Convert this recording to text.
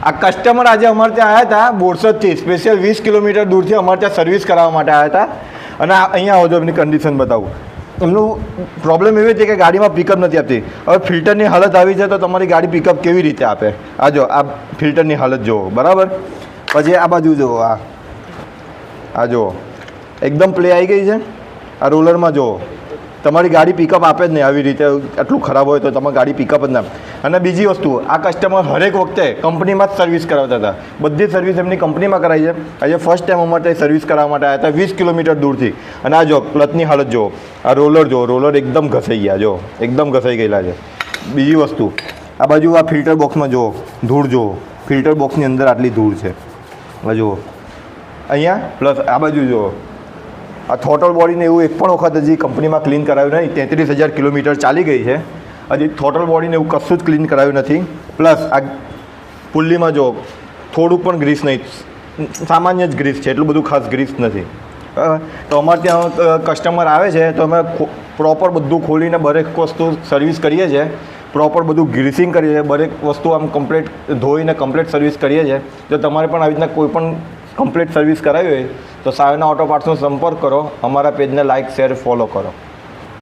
આ કસ્ટમર આજે અમારે ત્યાં આવ્યા હતા બોરસદથી, સ્પેશિયલ 20 કિલોમીટર દૂરથી અમારે ત્યાં સર્વિસ કરાવવા માટે આવ્યા હતા. અને અહીંયા આવો તો એમની કન્ડિશન બતાવું. એમનું પ્રોબ્લેમ એવી છે કે ગાડીમાં પિકઅપ નથી આપતી. હવે ફિલ્ટરની હાલત આવી છે તો તમારી ગાડી પિકઅપ કેવી રીતે આપે? આ જો આ ફિલ્ટરની હાલત જુઓ, બરાબર. પછી આ બાજુ જુઓ, આ જુઓ એકદમ પ્લે આવી ગઈ છે. આ રોલરમાં જુઓ, તમારી ગાડી પિકઅપ આપે જ નહીં. આવી રીતે આટલું ખરાબ હોય તો તમારી ગાડી પિકઅપ જ ના. અને બીજી વસ્તુ, આ કસ્ટમર હરેક વખતે કંપનીમાં જ સર્વિસ કરાવતા હતા. બધી સર્વિસ એમની કંપનીમાં કરાવી છે. આજે ફર્સ્ટ ટાઈમ અમારે સર્વિસ કરાવવા માટે આવ્યા હતા 20 કિલોમીટર દૂરથી. અને આ જો ક્લચની હાલત જુઓ, આ રોલર જુઓ, રોલર એકદમ ઘસાઈ ગયા, જો એકદમ ઘસાઈ ગયેલા છે. બીજી વસ્તુ, આ બાજુ આ ફિલ્ટર બોક્સમાં જુઓ, ધૂળ જુઓ, ફિલ્ટર બોક્સની અંદર આટલી ધૂળ છે. આ જુઓ અહીંયા, પ્લસ આ બાજુ જુઓ, આ થોટલ બોડીને એવું એક પણ વખત હજી કંપનીમાં ક્લીન કરાવ્યું નહીં. 33,000 કિલોમીટર ચાલી ગઈ છે, હજી થોટલ બોડીને એવું કશું જ ક્લીન કરાવ્યું નથી. પ્લસ આ પુલ્લીમાં જો થોડુંક પણ ગ્રીસ નહીં, સામાન્ય જ ગ્રીસ છે, એટલું બધું ખાસ ગ્રીસ નથી. તો અમારે ત્યાં કસ્ટમર આવે છે તો અમે પ્રોપર બધું ખોલીને દરેક વસ્તુ સર્વિસ કરીએ છીએ. પ્રોપર બધું ગ્રીસિંગ કરીએ છીએ, દરેક વસ્તુ આમ કમ્પ્લીટ ધોઈને કમ્પ્લીટ સર્વિસ કરીએ છીએ. જો તમારે પણ આવી રીતના કોઈ પણ કમ્પ્લીટ સર્વિસ કરાવી હોય તો સાયના ઓટો પાર્ટ્સનો સંપર્ક કરો. અમારા પેજને લાઇક, શેર, ફોલો કરો.